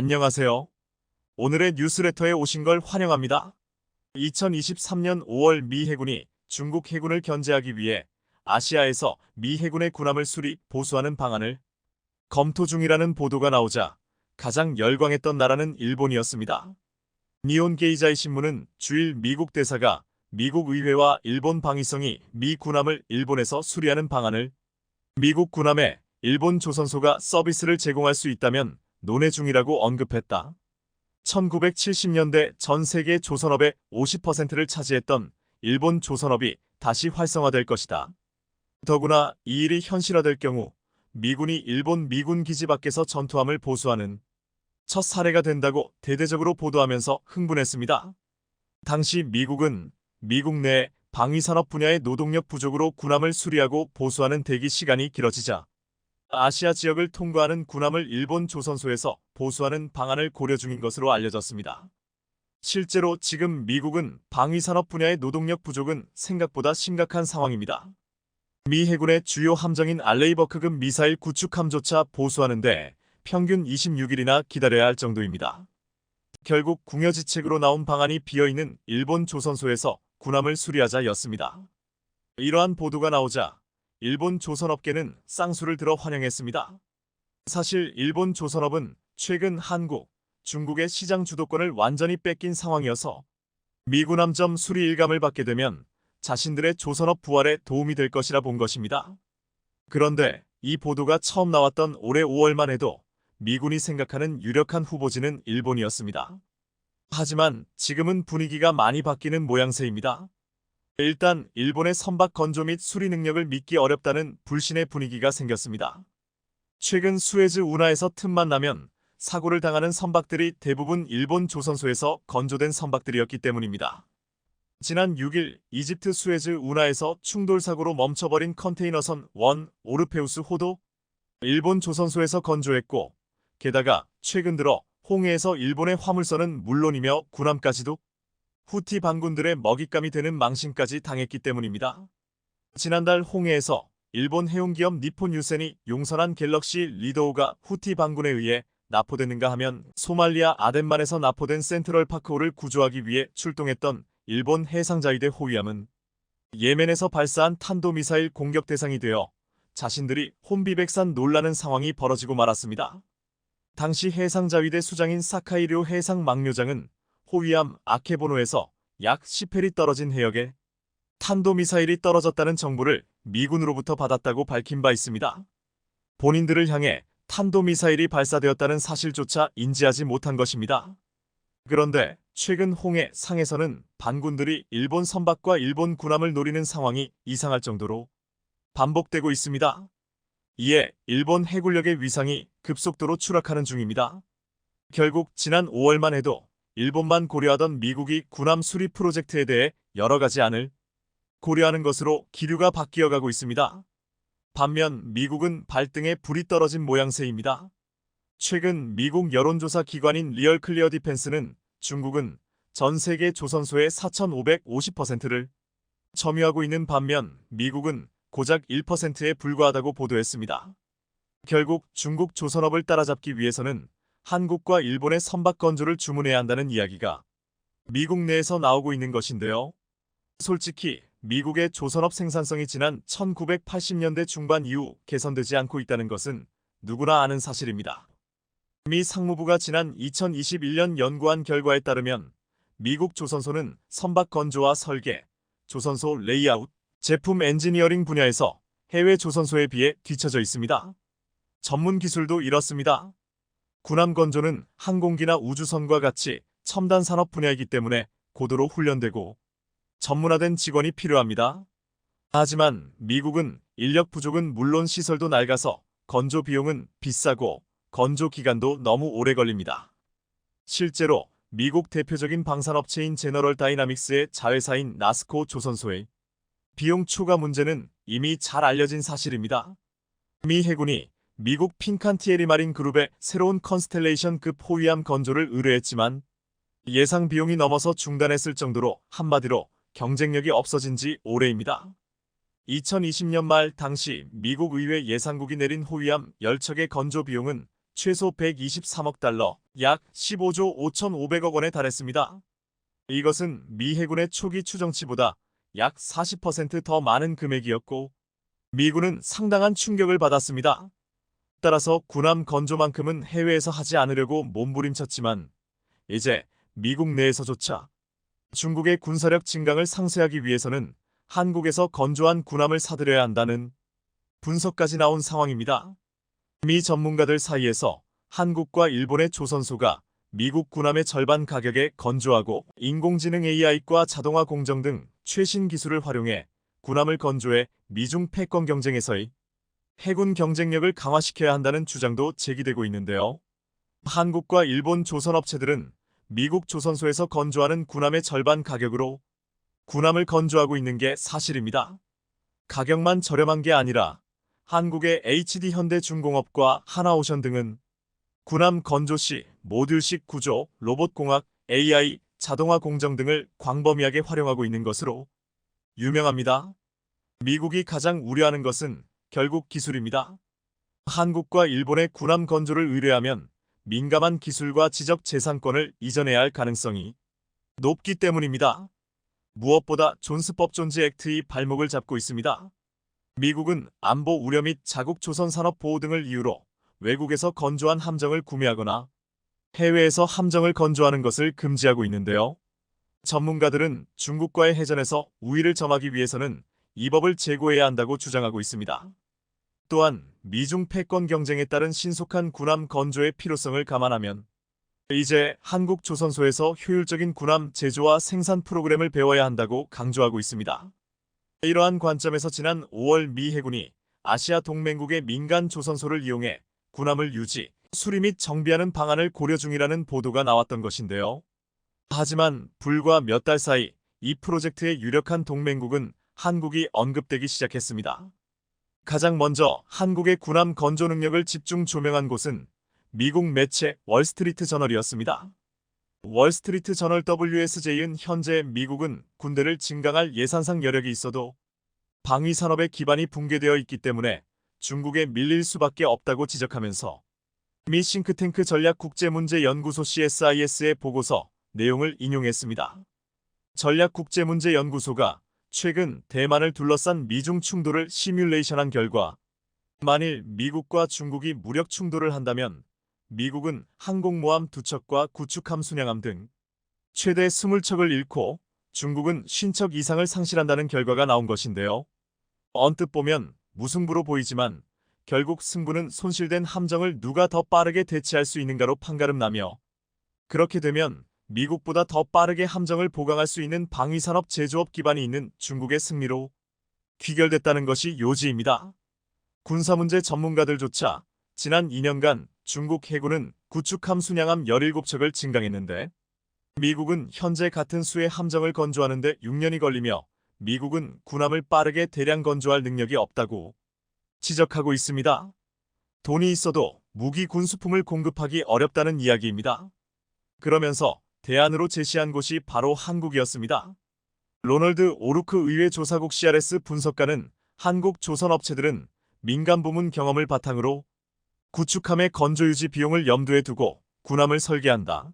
안녕하세요. 오늘의 뉴스레터에 오신 걸 환영합니다. 2023년 5월 미 해군이 중국 해군을 견제하기 위해 아시아에서 미 해군의 군함을 보수하는 방안을 검토 중이라는 보도가 나오자 가장 열광했던 나라는 일본이었습니다. 니온 게이자이 신문은 주일 미국 대사가 미국 의회와 일본 방위성이 미 군함을 일본에서 수리하는 방안을 미국 군함에 일본 조선소가 서비스를 제공할 수 있다면 논의 중이라고 언급했다. 1970년대 전 세계 조선업의 50%를 차지했던 일본 조선업이 다시 활성화될 것이다. 더구나 이 일이 현실화될 경우 미군이 일본 미군 기지 밖에서 전투함을 보수하는 첫 사례가 된다고 대대적으로 보도하면서 흥분했습니다. 당시 미국은 미국 내 방위산업 분야의 노동력 부족으로 군함을 수리하고 보수하는 대기 시간이 길어지자 아시아 지역을 통과하는 군함을 일본 조선소에서 보수하는 방안을 고려 중인 것으로 알려졌습니다. 실제로 지금 미국은 방위산업 분야의 노동력 부족은 생각보다 심각한 상황입니다. 미 해군의 주요 함정인 알레이버크급 미사일 구축함조차 보수하는데 평균 26일이나 기다려야 할 정도입니다. 결국 궁여지책으로 나온 방안이 비어있는 일본 조선소에서 군함을 수리하자였습니다. 이러한 보도가 나오자 일본 조선업계는 쌍수를 들어 환영했습니다. 사실 일본 조선업은 최근 한국, 중국의 시장 주도권을 완전히 뺏긴 상황이어서 미군함점 수리 일감을 받게 되면 자신들의 조선업 부활에 도움이 될 것이라 본 것입니다. 그런데 이 보도가 처음 나왔던 올해 5월만 해도 미군이 생각하는 유력한 후보지는 일본이었습니다. 하지만 지금은 분위기가 많이 바뀌는 모양새입니다. 일단 일본의 선박 건조 및 수리 능력을 믿기 어렵다는 불신의 분위기가 생겼습니다. 최근 수에즈 운하에서 틈만 나면 사고를 당하는 선박들이 대부분 일본 조선소에서 건조된 선박들이었기 때문입니다. 지난 6일 이집트 수에즈 운하에서 충돌 사고로 멈춰버린 컨테이너선 원 오르페우스 호도 일본 조선소에서 건조했고, 게다가 최근 들어 홍해에서 일본의 화물선은 물론이며 군함까지도 후티 반군들의 먹잇감이 되는 망신까지 당했기 때문입니다. 지난달 홍해에서 일본 해운기업 니폰 유센이 용선한 갤럭시 리더호가 후티 반군에 의해 납포됐는가 하면 소말리아 아덴만에서 납포된 센트럴 파크호를 구조하기 위해 출동했던 일본 해상자위대 호위함은 예멘에서 발사한 탄도미사일 공격 대상이 되어 자신들이 혼비백산 놀라는 상황이 벌어지고 말았습니다. 당시 해상자위대 수장인 사카이료 해상망료장은 호위함 아케보노에서 약 10헬이 떨어진 해역에 탄도미사일이 떨어졌다는 정보를 미군으로부터 받았다고 밝힌 바 있습니다. 본인들을 향해 탄도미사일이 발사되었다는 사실조차 인지하지 못한 것입니다. 그런데 최근 홍해 상에서는 반군들이 일본 선박과 일본 군함을 노리는 상황이 이상할 정도로 반복되고 있습니다. 이에 일본 해군력의 위상이 급속도로 추락하는 중입니다. 결국 지난 5월만 해도 일본만 고려하던 미국이 군함 수리 프로젝트에 대해 여러 가지 안을 고려하는 것으로 기류가 바뀌어가고 있습니다. 반면 미국은 발등에 불이 떨어진 모양새입니다. 최근 미국 여론조사 기관인 리얼 클리어 디펜스는 중국은 전 세계 조선소의 4,550%를 점유하고 있는 반면 미국은 고작 1%에 불과하다고 보도했습니다. 결국 중국 조선업을 따라잡기 위해서는 한국과 일본의 선박 건조를 주문해야 한다는 이야기가 미국 내에서 나오고 있는 것인데요. 솔직히 미국의 조선업 생산성이 지난 1980년대 중반 이후 개선되지 않고 있다는 것은 누구나 아는 사실입니다. 미 상무부가 지난 2021년 연구한 결과에 따르면 미국 조선소는 선박 건조와 설계, 조선소 레이아웃, 제품 엔지니어링 분야에서 해외 조선소에 비해 뒤처져 있습니다. 전문 기술도 이렇습니다. 군함 건조는 항공기나 우주선과 같이 첨단 산업 분야이기 때문에 고도로 훈련되고 전문화된 직원이 필요합니다. 하지만 미국은 인력 부족은 물론 시설도 낡아서 건조 비용은 비싸고 건조 기간도 너무 오래 걸립니다. 실제로 미국 대표적인 방산업체인 제너럴 다이나믹스의 자회사인 나스코 조선소의 비용 초과 문제는 이미 잘 알려진 사실입니다. 미 해군이 미국 핀칸티에리 마린 그룹의 새로운 컨스텔레이션급 호위함 건조를 의뢰했지만 예상 비용이 넘어서 중단했을 정도로 한마디로 경쟁력이 없어진 지 오래입니다. 2020년 말 당시 미국 의회 예상국이 내린 호위함 10척의 건조 비용은 최소 123억 달러, 약 15조 5,500억 원에 달했습니다. 이것은 미 해군의 초기 추정치보다 약 40%더 많은 금액이었고, 미군은 상당한 충격을 받았습니다. 따라서 군함 건조만큼은 해외에서 하지 않으려고 몸부림쳤지만, 이제 미국 내에서조차 중국의 군사력 증강을 상쇄하기 위해서는 한국에서 건조한 군함을 사들여야 한다는 분석까지 나온 상황입니다. 미 전문가들 사이에서 한국과 일본의 조선소가 미국 군함의 절반 가격에 건조하고 인공지능 AI과 자동화 공정 등 최신 기술을 활용해 군함을 건조해 미중 패권 경쟁에서의 해군 경쟁력을 강화시켜야 한다는 주장도 제기되고 있는데요. 한국과 일본 조선업체들은 미국 조선소에서 건조하는 군함의 절반 가격으로 군함을 건조하고 있는 게 사실입니다. 가격만 저렴한 게 아니라 한국의 HD 현대중공업과 하나오션 등은 군함 건조 시 모듈식 구조, 로봇공학, AI, 자동화 공정 등을 광범위하게 활용하고 있는 것으로 유명합니다. 미국이 가장 우려하는 것은 결국 기술입니다. 한국과 일본의 군함 건조를 의뢰하면 민감한 기술과 지적 재산권을 이전해야 할 가능성이 높기 때문입니다. 무엇보다 존스법 존즈 액트의 발목을 잡고 있습니다. 미국은 안보 우려 및 자국 조선 산업 보호 등을 이유로 외국에서 건조한 함정을 구매하거나 해외에서 함정을 건조하는 것을 금지하고 있는데요. 전문가들은 중국과의 해전에서 우위를 점하기 위해서는 이 법을 제고해야 한다고 주장하고 있습니다. 또한 미중 패권 경쟁에 따른 신속한 군함 건조의 필요성을 감안하면 이제 한국 조선소에서 효율적인 군함 제조와 생산 프로그램을 배워야 한다고 강조하고 있습니다. 이러한 관점에서 지난 5월 미 해군이 아시아 동맹국의 민간 조선소를 이용해 군함을 유지, 수리 및 정비하는 방안을 고려 중이라는 보도가 나왔던 것인데요. 하지만 불과 몇 달 사이 이 프로젝트의 유력한 동맹국은 한국이 언급되기 시작했습니다. 가장 먼저 한국의 군함 건조 능력을 집중 조명한 곳은 미국 매체 월스트리트 저널이었습니다. 월스트리트 저널 WSJ는 현재 미국은 군대를 증강할 예산상 여력이 있어도 방위 산업의 기반이 붕괴되어 있기 때문에 중국에 밀릴 수밖에 없다고 지적하면서 미 싱크탱크 전략국제문제연구소 CSIS의 보고서 내용을 인용했습니다. 전략국제문제연구소가 최근 대만을 둘러싼 미중 충돌을 시뮬레이션한 결과 만일 미국과 중국이 무력 충돌을 한다면 미국은 항공모함 2척과 구축함 순양함 등 최대 20척을 잃고 중국은 50척 이상을 상실한다는 결과가 나온 것인데요. 언뜻 보면 무승부로 보이지만 결국 승부는 손실된 함정을 누가 더 빠르게 대체할 수 있는가로 판가름나며 그렇게 되면 미국보다 더 빠르게 함정을 보강할 수 있는 방위산업 제조업 기반이 있는 중국의 승리로 귀결됐다는 것이 요지입니다. 군사문제 전문가들조차 지난 2년간 중국 해군은 구축함 순양함 17척을 증강했는데 미국은 현재 같은 수의 함정을 건조하는데 6년이 걸리며 미국은 군함을 빠르게 대량 건조할 능력이 없다고 지적하고 있습니다. 돈이 있어도 무기 군수품을 공급하기 어렵다는 이야기입니다. 그러면서 대안으로 제시한 곳이 바로 한국이었습니다. 로널드 오루크 의회 조사국 CRS 분석가는 한국 조선업체들은 민간 부문 경험을 바탕으로 구축함의 건조 유지 비용을 염두에 두고 군함을 설계한다.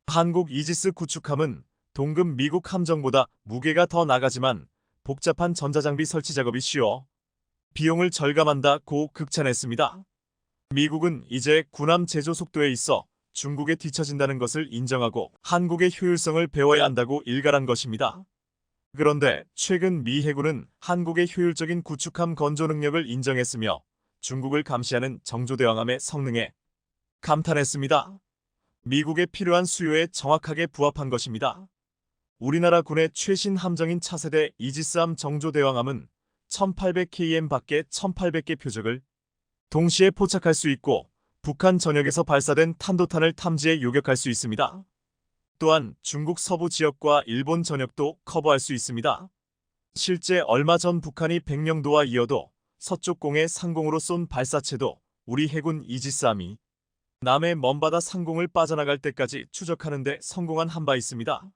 한국 이지스 구축함은 동급 미국 함정보다 무게가 더 나가지만 복잡한 전자장비 설치 작업이 쉬워 비용을 절감한다고 극찬했습니다. 미국은 이제 군함 제조 속도에 있어 중국에 뒤처진다는 것을 인정하고 한국의 효율성을 배워야 한다고 일갈한 것입니다. 그런데 최근 미 해군은 한국의 효율적인 구축함 건조 능력을 인정했으며 중국을 감시하는 정조대왕함의 성능에 감탄했습니다. 미국에 필요한 수요에 정확하게 부합한 것입니다. 우리나라 군의 최신 함정인 차세대 이지스함 정조대왕함은 1800km 밖에 1800개 표적을 동시에 포착할 수 있고 북한 전역에서 발사된 탄도탄을 탐지해 요격할 수 있습니다. 또한 중국 서부 지역과 일본 전역도 커버할 수 있습니다. 실제 얼마 전 북한이 백령도와 이어도 서쪽공의 상공으로 쏜 발사체도 우리 해군 이지스함이 남해 먼바다 상공을 빠져나갈 때까지 추적하는 데 성공한 한 바 있습니다.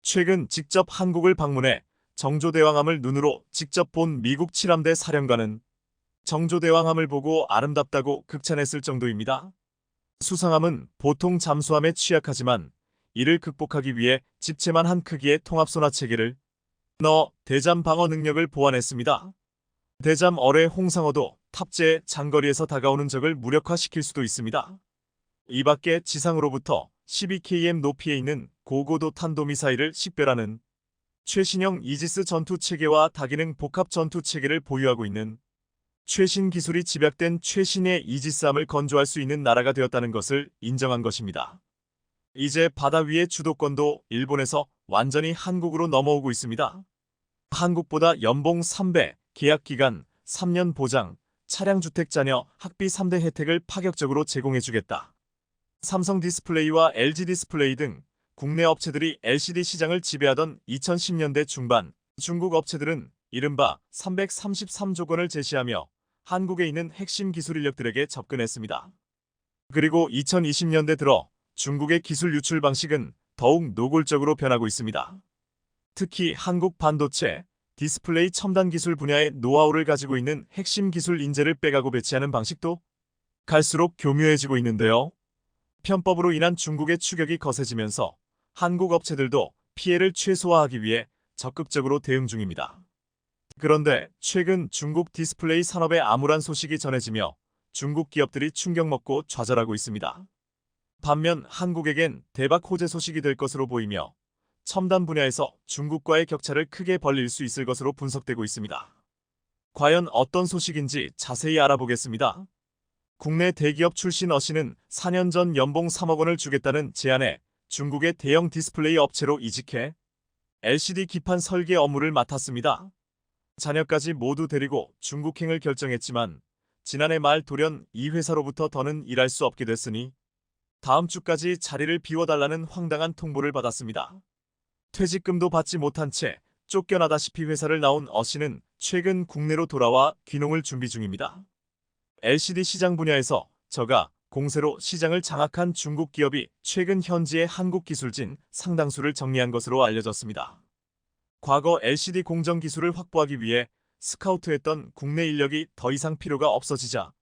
최근 직접 한국을 방문해 정조대왕함을 눈으로 직접 본 미국 7함대 사령관은 정조대왕함을 보고 아름답다고 극찬했을 정도입니다. 수상함은 보통 잠수함에 취약하지만 이를 극복하기 위해 집채만 한 크기의 통합소나 체계를 넣어 대잠 방어 능력을 보완했습니다. 대잠 어뢰 홍상어도 탑재해 장거리에서 다가오는 적을 무력화시킬 수도 있습니다. 이 밖에 지상으로부터 12km 높이에 있는 고고도 탄도미사일을 식별하는 최신형 이지스 전투체계와 다기능 복합 전투체계를 보유하고 있는 최신 기술이 집약된 최신의 이지스함을 건조할 수 있는 나라가 되었다는 것을 인정한 것입니다. 이제 바다 위의 주도권도 일본에서 완전히 한국으로 넘어오고 있습니다. 한국보다 연봉 3배, 계약기간 3년 보장, 차량주택 자녀 학비 3대 혜택을 파격적으로 제공해주겠다. 삼성 디스플레이와 LG 디스플레이 등 국내 업체들이 LCD 시장을 지배하던 2010년대 중반, 중국 업체들은 이른바 333조 원을 제시하며 한국에 있는 핵심 기술 인력들에게 접근했습니다. 그리고 2020년대 들어 중국의 기술 유출 방식은 더욱 노골적으로 변하고 있습니다. 특히 한국 반도체, 디스플레이 첨단 기술 분야의 노하우를 가지고 있는 핵심 기술 인재를 빼가고 배치하는 방식도 갈수록 교묘해지고 있는데요. 편법으로 인한 중국의 추격이 거세지면서 한국 업체들도 피해를 최소화하기 위해 적극적으로 대응 중입니다. 그런데 최근 중국 디스플레이 산업의 암울한 소식이 전해지며 중국 기업들이 충격먹고 좌절하고 있습니다. 반면 한국에겐 대박 호재 소식이 될 것으로 보이며 첨단 분야에서 중국과의 격차를 크게 벌릴 수 있을 것으로 분석되고 있습니다. 과연 어떤 소식인지 자세히 알아보겠습니다. 국내 대기업 출신 어신은 4년 전 연봉 3억 원을 주겠다는 제안에 중국의 대형 디스플레이 업체로 이직해 LCD 기판 설계 업무를 맡았습니다. 자녀까지 모두 데리고 중국행을 결정했지만 지난해 말 돌연 이 회사로부터 더는 일할 수 없게 됐으니 다음 주까지 자리를 비워달라는 황당한 통보를 받았습니다. 퇴직금도 받지 못한 채 쫓겨나다시피 회사를 나온 어신은 최근 국내로 돌아와 귀농을 준비 중입니다. LCD 시장 분야에서 저가 공세로 시장을 장악한 중국 기업이 최근 현지의 한국 기술진 상당수를 정리한 것으로 알려졌습니다. 과거 LCD 공정 기술을 확보하기 위해 스카우트했던 국내 인력이 더 이상 필요가 없어지자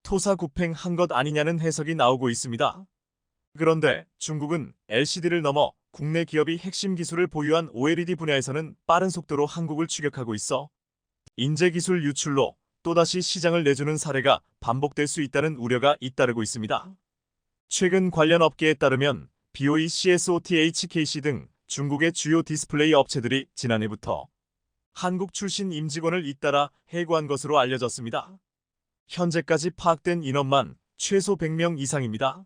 토사구팽한 것 아니냐는 해석이 나오고 있습니다. 그런데 중국은 LCD를 넘어 국내 기업이 핵심 기술을 보유한 OLED 분야에서는 빠른 속도로 한국을 추격하고 있어 인재기술 유출로 또다시 시장을 내주는 사례가 반복될 수 있다는 우려가 잇따르고 있습니다. 최근 관련 업계에 따르면 BOE, CSOT, HKC 등 중국의 주요 디스플레이 업체들이 지난해부터 한국 출신 임직원을 잇따라 해고한 것으로 알려졌습니다. 현재까지 파악된 인원만 최소 100명 이상입니다.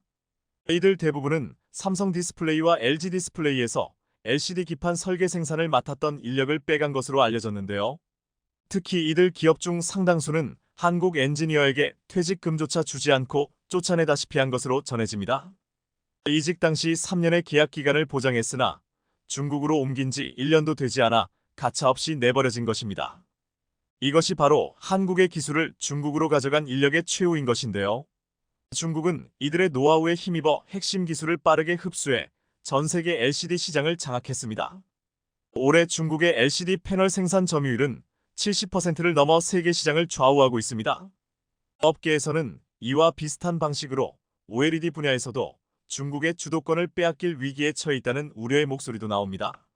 이들 대부분은 삼성 디스플레이와 LG 디스플레이에서 LCD 기판 설계 생산을 맡았던 인력을 빼간 것으로 알려졌는데요. 특히 이들 기업 중 상당수는 한국 엔지니어에게 퇴직금조차 주지 않고 쫓아내다시피 한 것으로 전해집니다. 이직 당시 3년의 계약 기간을 보장했으나 중국으로 옮긴 지 1년도 되지 않아 가차없이 내버려진 것입니다. 이것이 바로 한국의 기술을 중국으로 가져간 인력의 최후인 것인데요. 중국은 이들의 노하우에 힘입어 핵심 기술을 빠르게 흡수해 전 세계 LCD 시장을 장악했습니다. 올해 중국의 LCD 패널 생산 점유율은 70%를 넘어 세계 시장을 좌우하고 있습니다. 업계에서는 이와 비슷한 방식으로 OLED 분야에서도 중국의 주도권을 빼앗길 위기에 처해 있다는 우려의 목소리도 나옵니다.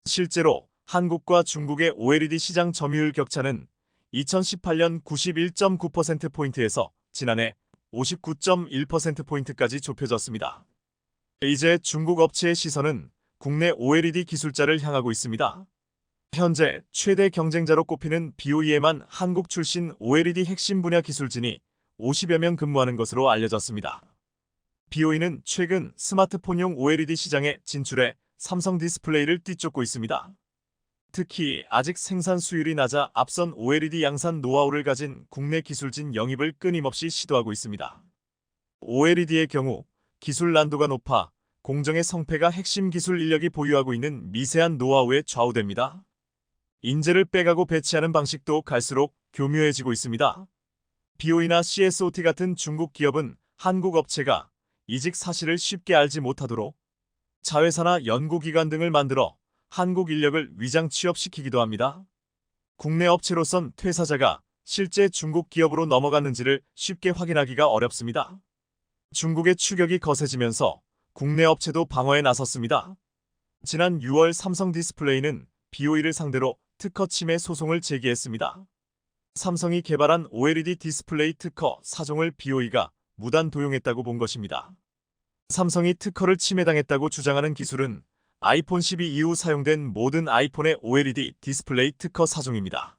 실제로 한국과 중국의 OLED 시장 점유율 격차는 2018년 91.9%포인트에서 지난해 59.1%포인트까지 좁혀졌습니다. 이제 중국 업체의 시선은 국내 OLED 기술자를 향하고 있습니다. 현재 최대 경쟁자로 꼽히는 BOE에만 한국 출신 OLED 핵심 분야 기술진이 50여 명 근무하는 것으로 알려졌습니다. BOE는 최근 스마트폰용 OLED 시장에 진출해 삼성 디스플레이를 뒤쫓고 있습니다. 특히 아직 생산 수율이 낮아 앞선 OLED 양산 노하우를 가진 국내 기술진 영입을 끊임없이 시도하고 있습니다. OLED의 경우 기술 난도가 높아 공정의 성패가 핵심 기술 인력이 보유하고 있는 미세한 노하우에 좌우됩니다. 인재를 빼가고 배치하는 방식도 갈수록 교묘해지고 있습니다. BOE나 CSOT 같은 중국 기업은 한국 업체가 이직 사실을 쉽게 알지 못하도록 자회사나 연구기관 등을 만들어 한국 인력을 위장 취업시키기도 합니다. 국내 업체로선 퇴사자가 실제 중국 기업으로 넘어갔는지를 쉽게 확인하기가 어렵습니다. 중국의 추격이 거세지면서 국내 업체도 방어에 나섰습니다. 지난 6월 삼성 디스플레이는 BOE를 상대로 특허 침해 소송을 제기했습니다. 삼성이 개발한 OLED 디스플레이 특허 4종을 BOE가 무단 도용했다고 본 것입니다. 삼성이 특허를 침해당했다고 주장하는 기술은 아이폰 12 이후 사용된 모든 아이폰의 OLED 디스플레이 특허 4종입니다.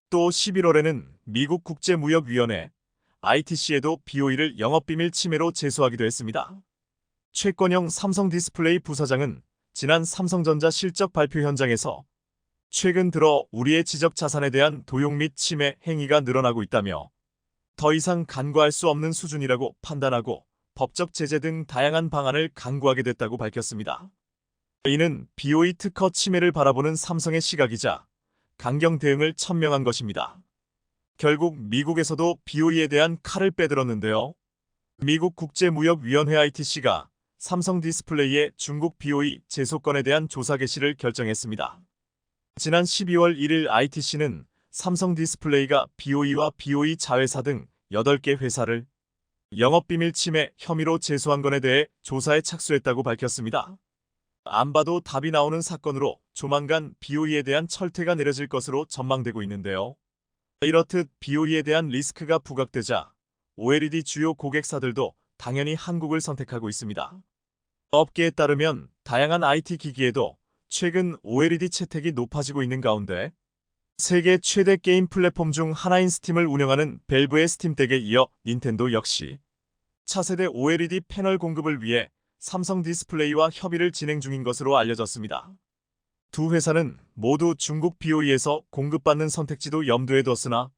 또 11월에는 미국 국제무역위원회 ITC에도 BOE를 영업비밀 침해로 제소하기도 했습니다. 최권영 삼성 디스플레이 부사장은 지난 삼성전자 실적 발표 현장에서 최근 들어 우리의 지적 자산에 대한 도용 및 침해 행위가 늘어나고 있다며 더 이상 간과할 수 없는 수준이라고 판단하고 법적 제재 등 다양한 방안을 강구하게 됐다고 밝혔습니다. 이는 BOE 특허 침해를 바라보는 삼성의 시각이자 강경 대응을 천명한 것입니다. 결국 미국에서도 BOE에 대한 칼을 빼들었는데요. 미국 국제무역위원회 ITC가 삼성 디스플레이의 중국 BOE 제소건에 대한 조사 개시를 결정했습니다. 지난 12월 1일 ITC는 삼성 디스플레이가 BOE와 BOE 자회사 등 8개 회사를 영업비밀 침해 혐의로 제소한 건에 대해 조사에 착수했다고 밝혔습니다. 안 봐도 답이 나오는 사건으로 조만간 BOE에 대한 철퇴가 내려질 것으로 전망되고 있는데요. 이렇듯 BOE에 대한 리스크가 부각되자 OLED 주요 고객사들도 당연히 한국을 선택하고 있습니다. 업계에 따르면 다양한 IT 기기에도 최근 OLED 채택이 높아지고 있는 가운데 세계 최대 게임 플랫폼 중 하나인 스팀을 운영하는 밸브의 스팀덱에 이어 닌텐도 역시 차세대 OLED 패널 공급을 위해 삼성 디스플레이와 협의를 진행 중인 것으로 알려졌습니다. 두 회사는 모두 중국 BOE에서 공급받는 선택지도 염두에 뒀으나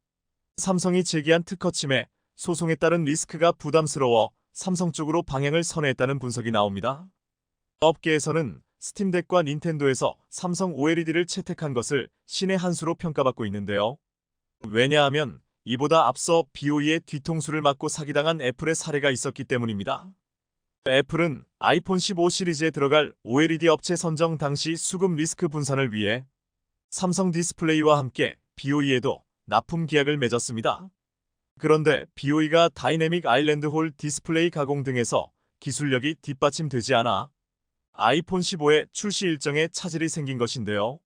삼성이 제기한 특허 침해 소송에 따른 리스크가 부담스러워 삼성 쪽으로 방향을 선회했다는 분석이 나옵니다. 업계에서는 스팀덱과 닌텐도에서 삼성 OLED를 채택한 것을 신의 한 수로 평가받고 있는데요. 왜냐하면 이보다 앞서 BOE의 뒤통수를 맞고 사기당한 애플의 사례가 있었기 때문입니다. 애플은 아이폰 15 시리즈에 들어갈 OLED 업체 선정 당시 수급 리스크 분산을 위해 삼성 디스플레이와 함께 BOE에도 납품 계약을 맺었습니다. 그런데 BOE가 다이내믹 아일랜드 홀 디스플레이 가공 등에서 기술력이 뒷받침되지 않아 아이폰 15의 출시 일정에 차질이 생긴 것인데요.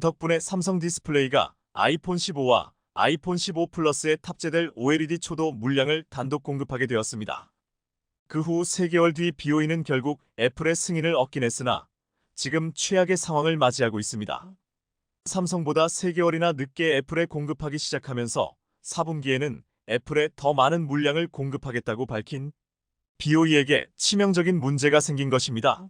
덕분에 삼성 디스플레이가 아이폰 15와 아이폰 15 플러스에 탑재될 OLED 초도 물량을 단독 공급하게 되었습니다. 그 후 3개월 뒤 BOE는 결국 애플의 승인을 얻긴 했으나 지금 최악의 상황을 맞이하고 있습니다. 삼성보다 3개월이나 늦게 애플에 공급하기 시작하면서 4분기에는 애플에 더 많은 물량을 공급하겠다고 밝힌 BOE에게 치명적인 문제가 생긴 것입니다.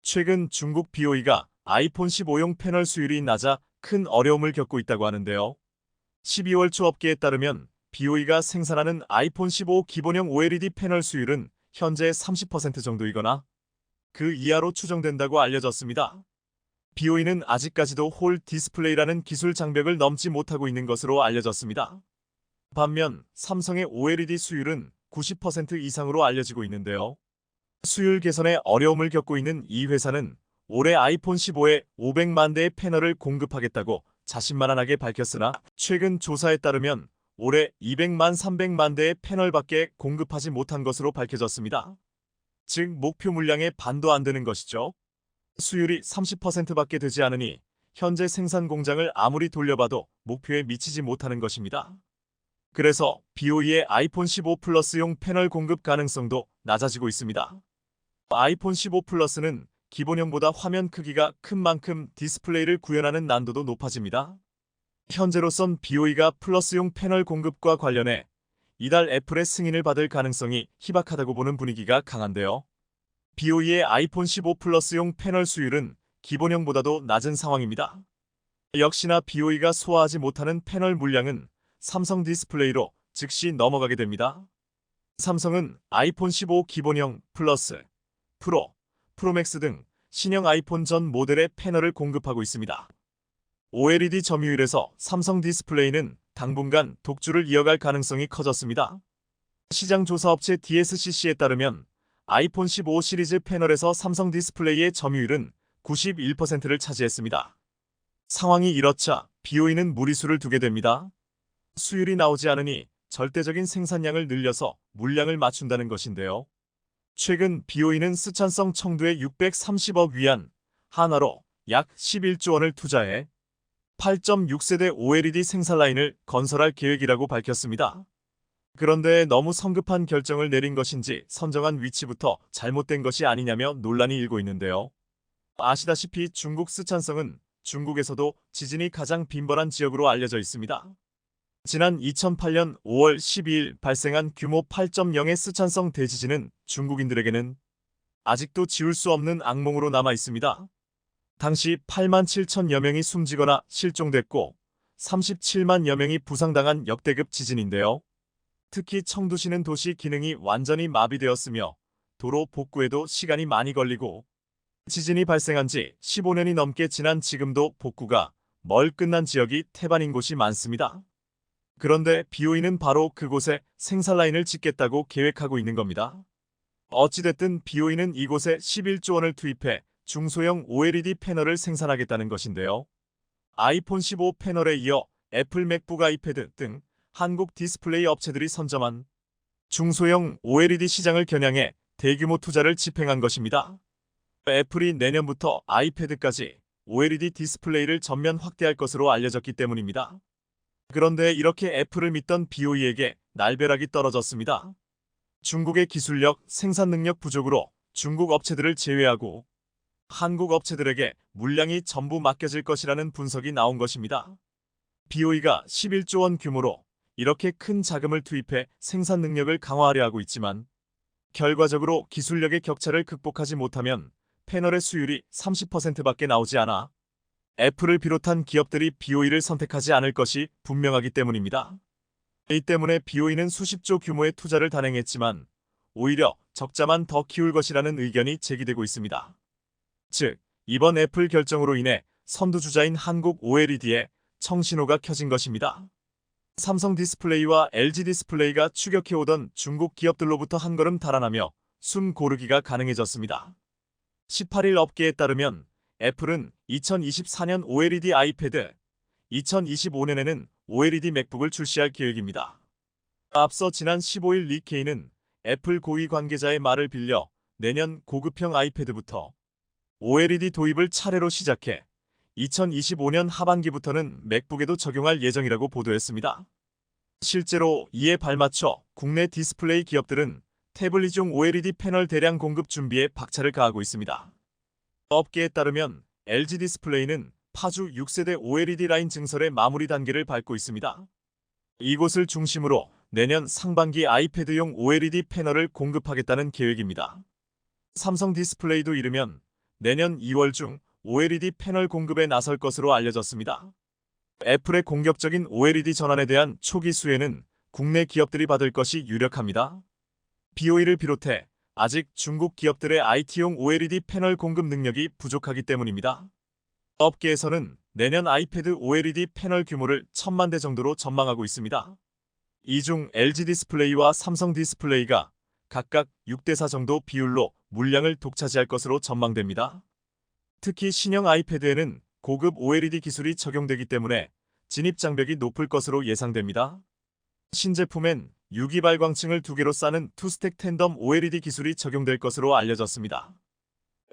최근 중국 BOE가 아이폰 15용 패널 수율이 낮아 큰 어려움을 겪고 있다고 하는데요. 12월 초 업계에 따르면 BOE가 생산하는 아이폰 15 기본형 OLED 패널 수율은 현재 30% 정도이거나 그 이하로 추정된다고 알려졌습니다. BOE는 아직까지도 홀 디스플레이라는 기술 장벽을 넘지 못하고 있는 것으로 알려졌습니다. 반면 삼성의 OLED 수율은 90% 이상으로 알려지고 있는데요. 수율 개선에 어려움을 겪고 있는 이 회사는 올해 아이폰 15에 500만 대의 패널을 공급하겠다고 자신만만하게 밝혔으나 최근 조사에 따르면 올해 200만 300만 대의 패널밖에 공급하지 못한 것으로 밝혀졌습니다. 즉 목표 물량의 반도 안 되는 것이죠. 수율이 30%밖에 되지 않으니 현재 생산 공장을 아무리 돌려봐도 목표에 미치지 못하는 것입니다. 그래서 BOE의 아이폰 15 플러스용 패널 공급 가능성도 낮아지고 있습니다. 아이폰 15 플러스는 기본형보다 화면 크기가 큰 만큼 디스플레이를 구현하는 난도도 높아집니다. 현재로선 BOE가 플러스용 패널 공급과 관련해 이달 애플의 승인을 받을 가능성이 희박하다고 보는 분위기가 강한데요. BOE의 아이폰 15 플러스용 패널 수율은 기본형보다도 낮은 상황입니다. 역시나 BOE가 소화하지 못하는 패널 물량은 삼성 디스플레이로 즉시 넘어가게 됩니다. 삼성은 아이폰 15 기본형, 플러스, 프로, 프로맥스 등 신형 아이폰 전 모델의 패널을 공급하고 있습니다. OLED 점유율에서 삼성 디스플레이는 당분간 독주를 이어갈 가능성이 커졌습니다. 시장조사업체 DSCC에 따르면 아이폰 15 시리즈 패널에서 삼성 디스플레이의 점유율은 91%를 차지했습니다. 상황이 이렇자 BOE는 무리수를 두게 됩니다. 수율이 나오지 않으니 절대적인 생산량을 늘려서 물량을 맞춘다는 것인데요. 최근 BOE는 스촨성 청두에 630억 위안, 한화로 약 11조 원을 투자해 8.6세대 OLED 생산 라인을 건설할 계획이라고 밝혔습니다. 그런데 너무 성급한 결정을 내린 것인지 선정한 위치부터 잘못된 것이 아니냐며 논란이 일고 있는데요. 아시다시피 중국 스촨성은 중국에서도 지진이 가장 빈번한 지역으로 알려져 있습니다. 지난 2008년 5월 12일 발생한 규모 8.0의 스촨성 대지진은 중국인들에게는 아직도 지울 수 없는 악몽으로 남아 있습니다. 당시 8만 7천여 명이 숨지거나 실종됐고 37만여 명이 부상당한 역대급 지진인데요. 특히 청두시는 도시 기능이 완전히 마비되었으며 도로 복구에도 시간이 많이 걸리고 지진이 발생한 지 15년이 넘게 지난 지금도 복구가 멀 끝난 지역이 태반인 곳이 많습니다. 그런데 BOE는 바로 그곳에 생산 라인을 짓겠다고 계획하고 있는 겁니다. 어찌됐든 BOE는 이곳에 11조 원을 투입해 중소형 OLED 패널을 생산하겠다는 것인데요. 아이폰 15 패널에 이어 애플 맥북 아이패드 등 한국 디스플레이 업체들이 선점한 중소형 OLED 시장을 겨냥해 대규모 투자를 집행한 것입니다. 애플이 내년부터 아이패드까지 OLED 디스플레이를 전면 확대할 것으로 알려졌기 때문입니다. 그런데 이렇게 애플을 믿던 BOE에게 날벼락이 떨어졌습니다. 중국의 기술력, 생산 능력 부족으로 중국 업체들을 제외하고 한국 업체들에게 물량이 전부 맡겨질 것이라는 분석이 나온 것입니다. BOE가 11조 원 규모로 이렇게 큰 자금을 투입해 생산 능력을 강화하려 하고 있지만 결과적으로 기술력의 격차를 극복하지 못하면 패널의 수율이 30%밖에 나오지 않아 애플을 비롯한 기업들이 BOE를 선택하지 않을 것이 분명하기 때문입니다. 이 때문에 BOE는 수십조 규모의 투자를 단행했지만 오히려 적자만 더 키울 것이라는 의견이 제기되고 있습니다. 즉, 이번 애플 결정으로 인해 선두주자인 한국 OLED에 청신호가 켜진 것입니다. 삼성 디스플레이와 LG 디스플레이가 추격해오던 중국 기업들로부터 한 걸음 달아나며 숨 고르기가 가능해졌습니다. 18일 업계에 따르면 애플은 2024년 OLED 아이패드, 2025년에는 OLED 맥북을 출시할 계획입니다. 앞서 지난 15일 니케이는 애플 고위 관계자의 말을 빌려 내년 고급형 아이패드부터 OLED 도입을 차례로 시작해 2025년 하반기부터는 맥북에도 적용할 예정이라고 보도했습니다. 실제로 이에 발맞춰 국내 디스플레이 기업들은 태블릿용 OLED 패널 대량 공급 준비에 박차를 가하고 있습니다. 업계에 따르면 LG 디스플레이는 파주 6세대 OLED 라인 증설의 마무리 단계를 밟고 있습니다. 이곳을 중심으로 내년 상반기 아이패드용 OLED 패널을 공급하겠다는 계획입니다. 삼성 디스플레이도 이르면 내년 2월 중 OLED 패널 공급에 나설 것으로 알려졌습니다. 애플의 공격적인 OLED 전환에 대한 초기 수혜는 국내 기업들이 받을 것이 유력합니다. BOE를 비롯해 아직 중국 기업들의 IT용 OLED 패널 공급 능력이 부족하기 때문입니다. 업계에서는 내년 아이패드 OLED 패널 규모를 1000만 대 정도로 전망하고 있습니다. 이 중 LG 디스플레이와 삼성 디스플레이가 각각 6대4 정도 비율로 물량을 독차지할 것으로 전망됩니다. 특히 신형 아이패드에는 고급 OLED 기술이 적용되기 때문에 진입 장벽이 높을 것으로 예상됩니다. 신제품엔 유기 발광층을 2개로 싸는 투스택 텐덤 OLED 기술이 적용될 것으로 알려졌습니다.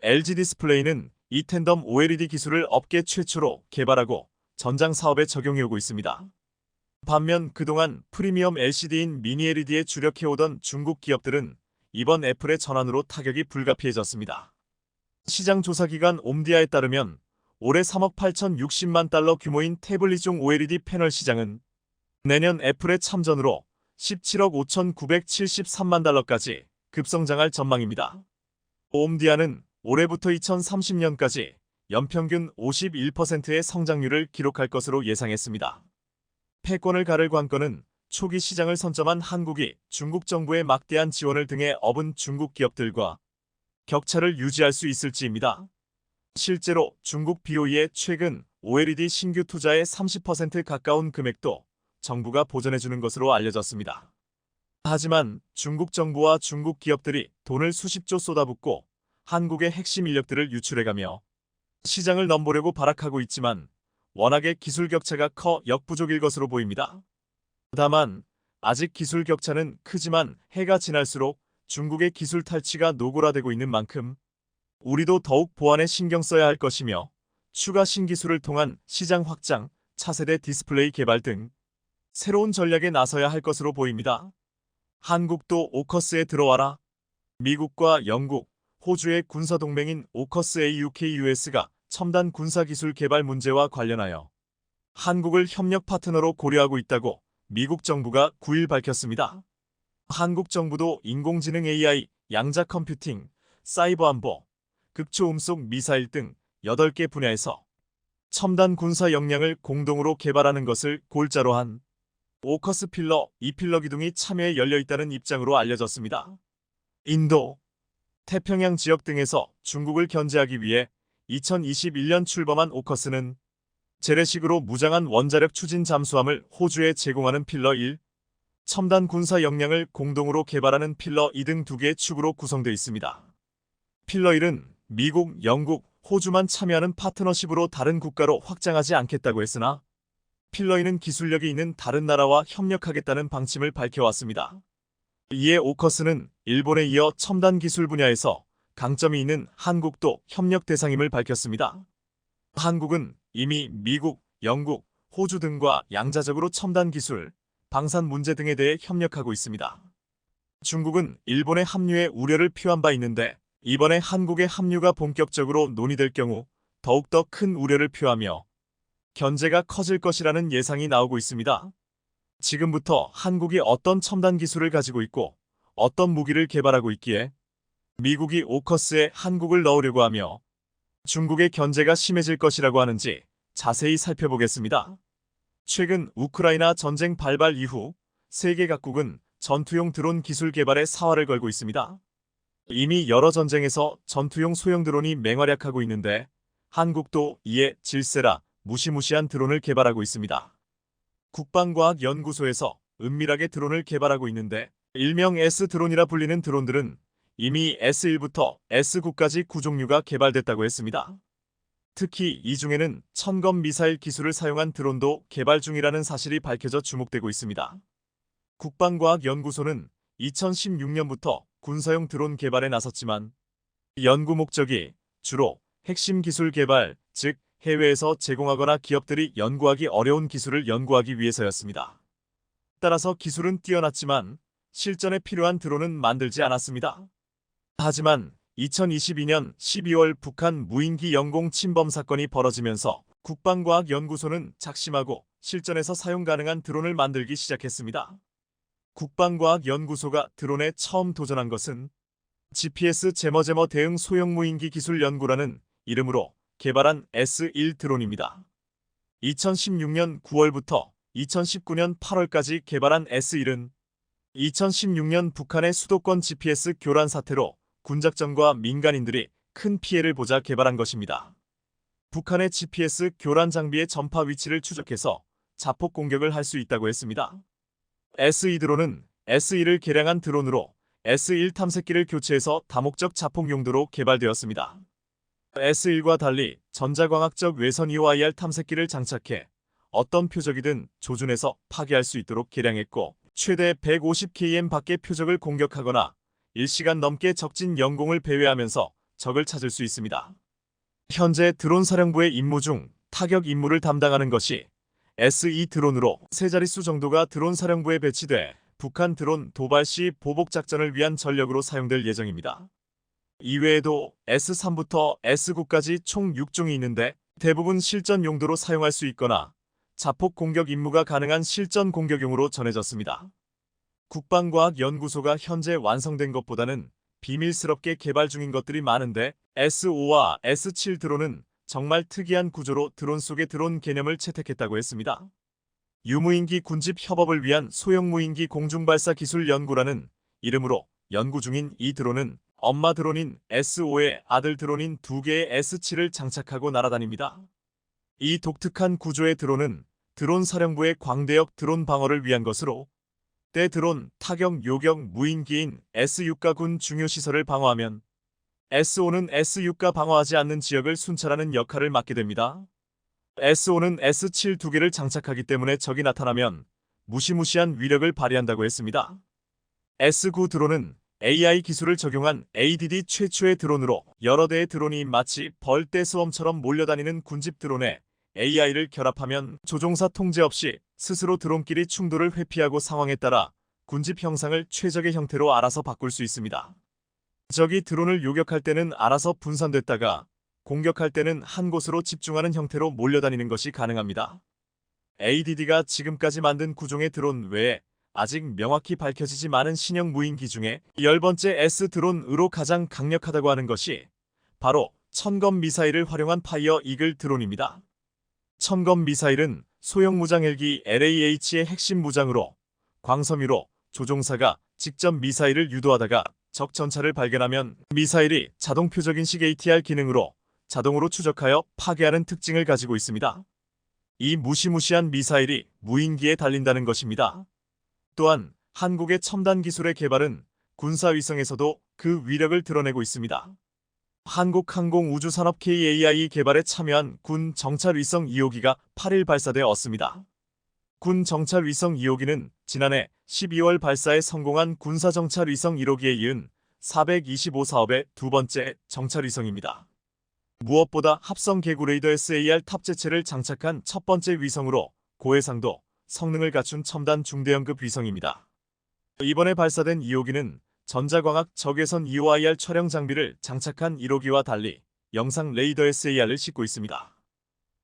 LG 디스플레이는 이 텐덤 OLED 기술을 업계 최초로 개발하고 전장 사업에 적용해오고 있습니다. 반면 그동안 프리미엄 LCD인 미니 LED에 주력해오던 중국 기업들은 이번 애플의 전환으로 타격이 불가피해졌습니다. 시장 조사기관 옴디아에 따르면 올해 3억 8,060만 달러 규모인 태블릿용 OLED 패널 시장은 내년 애플의 참전으로 17억 5,973만 달러까지 급성장할 전망입니다. 옴디아는 올해부터 2030년까지 연평균 51%의 성장률을 기록할 것으로 예상했습니다. 패권을 가를 관건은 초기 시장을 선점한 한국이 중국 정부의 막대한 지원을 등에 업은 중국 기업들과 격차를 유지할 수 있을지입니다. 실제로 중국 BOE의 최근 OLED 신규 투자의 30% 가까운 금액도 정부가 보전해주는 것으로 알려졌습니다. 하지만 중국 정부와 중국 기업들이 돈을 수십조 쏟아붓고 한국의 핵심 인력들을 유출해가며 시장을 넘보려고 발악하고 있지만 워낙에 기술 격차가 커 역부족일 것으로 보입니다. 다만 아직 기술 격차는 크지만 해가 지날수록 중국의 기술 탈취가 노골화되고 있는 만큼 우리도 더욱 보안에 신경 써야 할 것이며 추가 신기술을 통한 시장 확장, 차세대 디스플레이 개발 등 새로운 전략에 나서야 할 것으로 보입니다. 한국도 오커스에 들어와라. 미국과 영국, 호주의 군사동맹인 오커스 AUKUS가 첨단 군사기술 개발 문제와 관련하여 한국을 협력 파트너로 고려하고 있다고 미국 정부가 9일 밝혔습니다. 한국 정부도 인공지능 AI, 양자 컴퓨팅, 사이버 안보, 극초음속 미사일 등 8개 분야에서 첨단 군사 역량을 공동으로 개발하는 것을 골자로 한 오커스 필러 2필러 기둥이 참여에 열려 있다는 입장으로 알려졌습니다. 인도, 태평양 지역 등에서 중국을 견제하기 위해 2021년 출범한 오커스는 재래식으로 무장한 원자력 추진 잠수함을 호주에 제공하는 필러 1, 첨단 군사 역량을 공동으로 개발하는 필러 2 등 2개의 축으로 구성되어 있습니다. 필러 1은 미국, 영국, 호주만 참여하는 파트너십으로 다른 국가로 확장하지 않겠다고 했으나 필러 2는 기술력이 있는 다른 나라와 협력하겠다는 방침을 밝혀왔습니다. 이에 오커스는 일본에 이어 첨단 기술 분야에서 강점이 있는 한국도 협력 대상임을 밝혔습니다. 한국은 이미 미국, 영국, 호주 등과 양자적으로 첨단 기술, 방산 문제 등에 대해 협력하고 있습니다. 중국은 일본의 합류에 우려를 표한 바 있는데 이번에 한국의 합류가 본격적으로 논의될 경우 더욱더 큰 우려를 표하며 견제가 커질 것이라는 예상이 나오고 있습니다. 지금부터 한국이 어떤 첨단 기술을 가지고 있고 어떤 무기를 개발하고 있기에 미국이 오커스에 한국을 넣으려고 하며 중국의 견제가 심해질 것이라고 하는지 자세히 살펴보겠습니다. 최근 우크라이나 전쟁 발발 이후 세계 각국은 전투용 드론 기술 개발에 사활을 걸고 있습니다. 이미 여러 전쟁에서 전투용 소형 드론이 맹활약하고 있는데 한국도 이에 질세라 무시무시한 드론을 개발하고 있습니다. 국방과학연구소에서 은밀하게 드론을 개발하고 있는데 일명 S드론이라 불리는 드론들은 이미 S1부터 S9까지 9종류가 개발됐다고 했습니다. 특히 이 중에는 천검 미사일 기술을 사용한 드론도 개발 중이라는 사실이 밝혀져 주목되고 있습니다. 국방과학연구소는 2016년부터 군사용 드론 개발에 나섰지만 연구 목적이 주로 핵심 기술 개발, 즉 해외에서 제공하거나 기업들이 연구하기 어려운 기술을 연구하기 위해서였습니다. 따라서 기술은 뛰어났지만 실전에 필요한 드론은 만들지 않았습니다. 하지만 2022년 12월 북한 무인기 영공 침범 사건이 벌어지면서 국방과학연구소는 작심하고 실전에서 사용 가능한 드론을 만들기 시작했습니다. 국방과학연구소가 드론에 처음 도전한 것은 GPS 제머제머 대응 소형 무인기 기술 연구라는 이름으로 개발한 S1 드론입니다. 2016년 9월부터 2019년 8월까지 개발한 S1은 2016년 북한의 수도권 GPS 교란 사태로 군작전과 민간인들이 큰 피해를 보자 개발한 것입니다. 북한의 GPS 교란 장비의 전파 위치를 추적해서 자폭 공격을 할 수 있다고 했습니다. S2 드론은 S1을 개량한 드론으로 S1 탐색기를 교체해서 다목적 자폭 용도로 개발되었습니다. S1과 달리 전자광학적 외선 EOIR 탐색기를 장착해 어떤 표적이든 조준해서 파괴할 수 있도록 개량했고 최대 150km 밖의 표적을 공격하거나 1시간 넘게 적진 영공을 배회하면서 적을 찾을 수 있습니다. 현재 드론 사령부의 임무 중 타격 임무를 담당하는 것이 S2 드론으로 3자릿수 정도가 드론 사령부에 배치돼 북한 드론 도발 시 보복 작전을 위한 전력으로 사용될 예정입니다. 이외에도 S3부터 S9까지 총 6종이 있는데 대부분 실전 용도로 사용할 수 있거나 자폭 공격 임무가 가능한 실전 공격용으로 전해졌습니다. 국방과학연구소가 현재 완성된 것보다는 비밀스럽게 개발 중인 것들이 많은데 S5와 S7 드론은 정말 특이한 구조로 드론 속의 드론 개념을 채택했다고 했습니다. 유무인기 군집 협업을 위한 소형 무인기 공중발사 기술 연구라는 이름으로 연구 중인 이 드론은 엄마 드론인 S5에 아들 드론인 2개의 S7을 장착하고 날아다닙니다. 이 독특한 구조의 드론은 드론 사령부의 광대역 드론 방어를 위한 것으로 때 드론, 타격, 요격, 무인기인 S6가 군 중요 시설을 방어하면 S5는 S6가 방어하지 않는 지역을 순찰하는 역할을 맡게 됩니다. S5는 S7 2개를 장착하기 때문에 적이 나타나면 무시무시한 위력을 발휘한다고 했습니다. S9 드론은 AI 기술을 적용한 ADD 최초의 드론으로 여러 대의 드론이 마치 벌떼스웜처럼 몰려다니는 군집 드론에 AI를 결합하면 조종사 통제 없이 스스로 드론끼리 충돌을 회피하고 상황에 따라 군집 형상을 최적의 형태로 알아서 바꿀 수 있습니다. 적이 드론을 요격할 때는 알아서 분산됐다가 공격할 때는 한 곳으로 집중하는 형태로 몰려다니는 것이 가능합니다. ADD가 지금까지 만든 구종의 드론 외에 아직 명확히 밝혀지지 않은 신형 무인기 중에 10번째 S드론으로 가장 강력하다고 하는 것이 바로 천검 미사일을 활용한 파이어 이글 드론입니다. 천검 미사일은 소형 무장 헬기 LAH의 핵심 무장으로 광섬유로 조종사가 직접 미사일을 유도하다가 적 전차를 발견하면 미사일이 자동 표적인식 ATR 기능으로 자동으로 추적하여 파괴하는 특징을 가지고 있습니다. 이 무시무시한 미사일이 무인기에 달린다는 것입니다. 또한 한국의 첨단 기술의 개발은 군사위성에서도 그 위력을 드러내고 있습니다. 한국항공우주산업 KAI 개발에 참여한 군 정찰위성 2호기가 8일 발사되었습니다. 군 정찰위성 2호기는 지난해 12월 발사에 성공한 군사정찰위성 1호기에 이은 425사업의 두 번째 정찰위성입니다. 무엇보다 합성 개구 레이더 SAR 탑재체를 장착한 첫 번째 위성으로 고해상도 성능을 갖춘 첨단 중대형급 위성입니다. 이번에 발사된 2호기는 전자광학 적외선 EOIR 촬영 장비를 장착한 1호기와 달리 영상 레이더 SAR을 싣고 있습니다.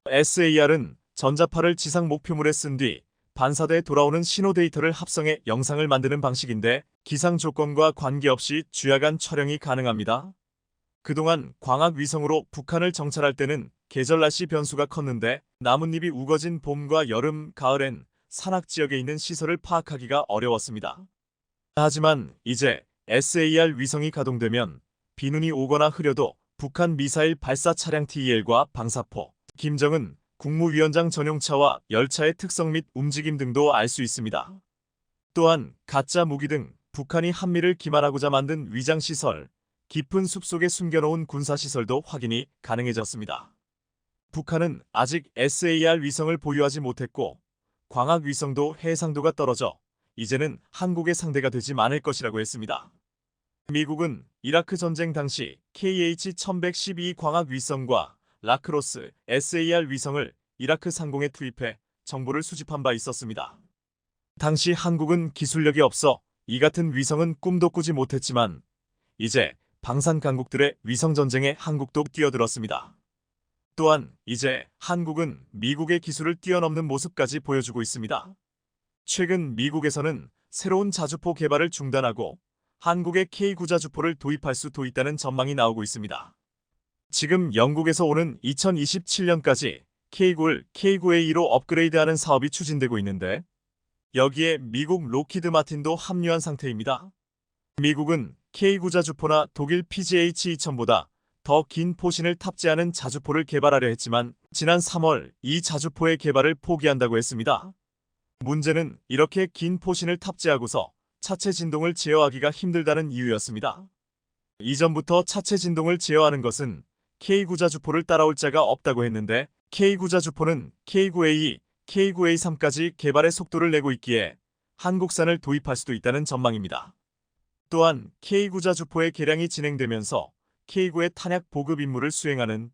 SAR은 전자파를 지상 목표물에 쓴 뒤 반사대에 돌아오는 신호 데이터를 합성해 영상을 만드는 방식인데 기상 조건과 관계없이 주야간 촬영이 가능합니다. 그동안 광학 위성으로 북한을 정찰할 때는 계절 날씨 변수가 컸는데 나뭇잎이 우거진 봄과 여름, 가을엔 산악 지역에 있는 시설을 파악하기가 어려웠습니다. 하지만 이제 SAR 위성이 가동되면 비눈이 오거나 흐려도 북한 미사일 발사 차량 TEL과 방사포, 김정은 국무위원장 전용차와 열차의 특성 및 움직임 등도 알 수 있습니다. 또한 가짜 무기 등 북한이 한미를 기만하고자 만든 위장시설, 깊은 숲속에 숨겨놓은 군사시설도 확인이 가능해졌습니다. 북한은 아직 SAR 위성을 보유하지 못했고 광학 위성도 해상도가 떨어져 이제는 한국의 상대가 되지 않을 것이라고 했습니다. 미국은 이라크 전쟁 당시 KH-1112 광학 위성과 라크로스 SAR 위성을 이라크 상공에 투입해 정보를 수집한 바 있었습니다. 당시 한국은 기술력이 없어 이 같은 위성은 꿈도 꾸지 못했지만 이제 방산 강국들의 위성 전쟁에 한국도 뛰어들었습니다. 또한 이제 한국은 미국의 기술을 뛰어넘는 모습까지 보여주고 있습니다. 최근 미국에서는 새로운 자주포 개발을 중단하고 한국의 K9 자주포를 도입할 수도 있다는 전망이 나오고 있습니다. 지금 영국에서 오는 2027년까지 K9를 K9A2로 업그레이드하는 사업이 추진되고 있는데 여기에 미국 로키드 마틴도 합류한 상태입니다. 미국은 K9 자주포나 독일 PGH-2000보다 더 긴 포신을 탑재하는 자주포를 개발하려 했지만 지난 3월 이 자주포의 개발을 포기한다고 했습니다. 문제는 이렇게 긴 포신을 탑재하고서 차체 진동을 제어하기가 힘들다는 이유였습니다. 이전부터 차체 진동을 제어하는 것은 K9 자주포를 따라올 자가 없다고 했는데 K9 자주포는 K9A2, K9A3까지 개발의 속도를 내고 있기에 한국산을 도입할 수도 있다는 전망입니다. 또한 K9 자주포의 개량이 진행되면서 K9의 탄약 보급 임무를 수행하는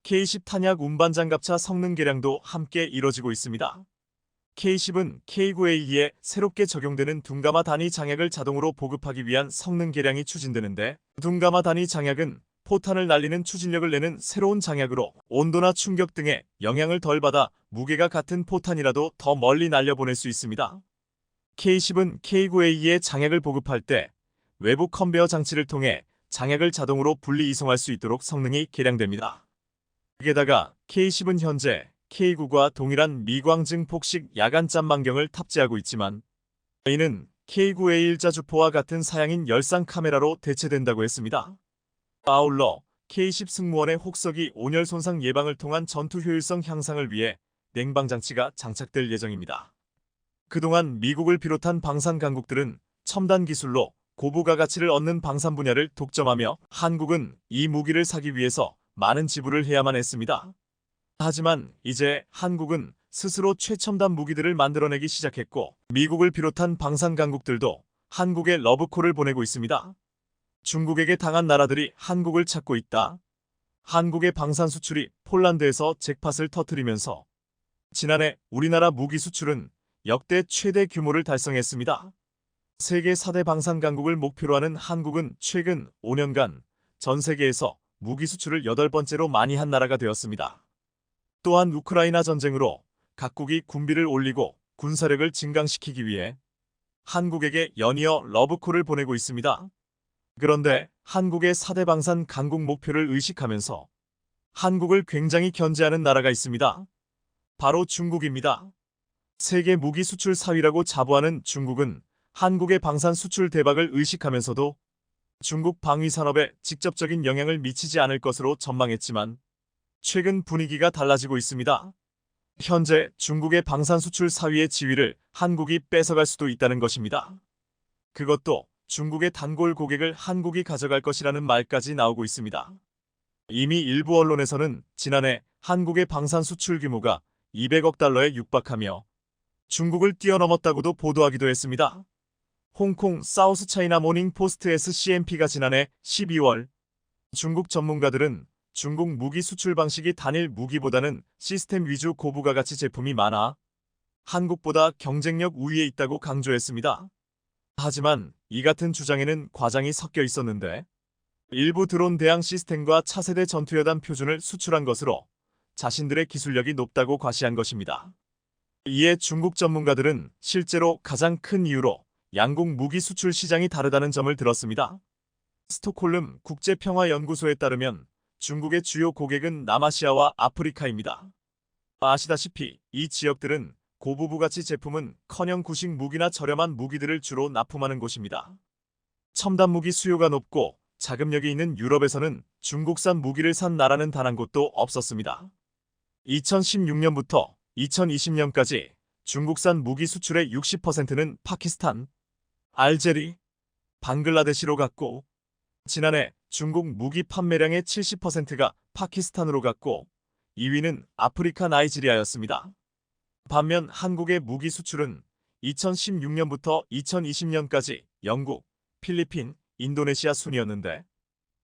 K10 탄약 운반장갑차 성능 개량도 함께 이뤄지고 있습니다. K10은 K9A2에 새롭게 적용되는 둔가마 단위 장약을 자동으로 보급하기 위한 성능 개량이 추진되는데 둔가마 단위 장약은 포탄을 날리는 추진력을 내는 새로운 장약으로 온도나 충격 등의 영향을 덜 받아 무게가 같은 포탄이라도 더 멀리 날려보낼 수 있습니다. K10은 K9A2에 장약을 보급할 때 외부 컨베어 장치를 통해 장약을 자동으로 분리 이송할 수 있도록 성능이 개량됩니다. 게다가 K10은 현재 K9과 동일한 미광증 폭식 야간 짬망경을 탑재하고 있지만 이는 K9A1 자주포와 같은 사양인 열상 카메라로 대체된다고 했습니다. 아울러 K10 승무원의 혹석이 온열 손상 예방을 통한 전투 효율성 향상을 위해 냉방 장치가 장착될 예정입니다. 그동안 미국을 비롯한 방산 강국들은 첨단 기술로 고부가 가치를 얻는 방산 분야를 독점하며 한국은 이 무기를 사기 위해서 많은 지불을 해야만 했습니다. 하지만 이제 한국은 스스로 최첨단 무기들을 만들어내기 시작했고, 미국을 비롯한 방산 강국들도 한국에 러브콜을 보내고 있습니다. 중국에게 당한 나라들이 한국을 찾고 있다. 한국의 방산 수출이 폴란드에서 잭팟을 터뜨리면서 지난해 우리나라 무기 수출은 역대 최대 규모를 달성했습니다. 세계 4대 방산 강국을 목표로 하는 한국은 최근 5년간 전 세계에서 무기 수출을 8번째로 많이 한 나라가 되었습니다. 또한 우크라이나 전쟁으로 각국이 군비를 올리고 군사력을 증강시키기 위해 한국에게 연이어 러브콜을 보내고 있습니다. 그런데 한국의 4대 방산 강국 목표를 의식하면서 한국을 굉장히 견제하는 나라가 있습니다. 바로 중국입니다. 세계 무기 수출 4위라고 자부하는 중국은 한국의 방산 수출 대박을 의식하면서도 중국 방위 산업에 직접적인 영향을 미치지 않을 것으로 전망했지만 최근 분위기가 달라지고 있습니다. 현재 중국의 방산 수출 4위의 지위를 한국이 뺏어갈 수도 있다는 것입니다. 그것도 중국의 단골 고객을 한국이 가져갈 것이라는 말까지 나오고 있습니다. 이미 일부 언론에서는 지난해 한국의 방산 수출 규모가 200억 달러에 육박하며 중국을 뛰어넘었다고도 보도하기도 했습니다. 홍콩 사우스 차이나 모닝 포스트 SCMP가 지난해 12월 중국 전문가들은 중국 무기 수출 방식이 단일 무기보다는 시스템 위주 고부가 가치 제품이 많아 한국보다 경쟁력 우위에 있다고 강조했습니다. 하지만 이 같은 주장에는 과장이 섞여 있었는데 일부 드론 대항 시스템과 차세대 전투여단 표준을 수출한 것으로 자신들의 기술력이 높다고 과시한 것입니다. 이에 중국 전문가들은 실제로 가장 큰 이유로 양국 무기 수출 시장이 다르다는 점을 들었습니다. 스톡홀름 국제평화연구소에 따르면 중국의 주요 고객은 남아시아와 아프리카입니다. 아시다시피 이 지역들은 고부부가치 제품은 커녕 구식 무기나 저렴한 무기들을 주로 납품하는 곳입니다. 첨단 무기 수요가 높고 자금력이 있는 유럽에서는 중국산 무기를 산 나라는 단 한 곳도 없었습니다. 2016년부터 2020년까지 중국산 무기 수출의 60%는 파키스탄, 알제리, 방글라데시로 갔고 지난해 중국 무기 판매량의 70%가 파키스탄으로 갔고 2위는 아프리카 나이지리아였습니다. 반면 한국의 무기 수출은 2016년부터 2020년까지 영국, 필리핀, 인도네시아 순이었는데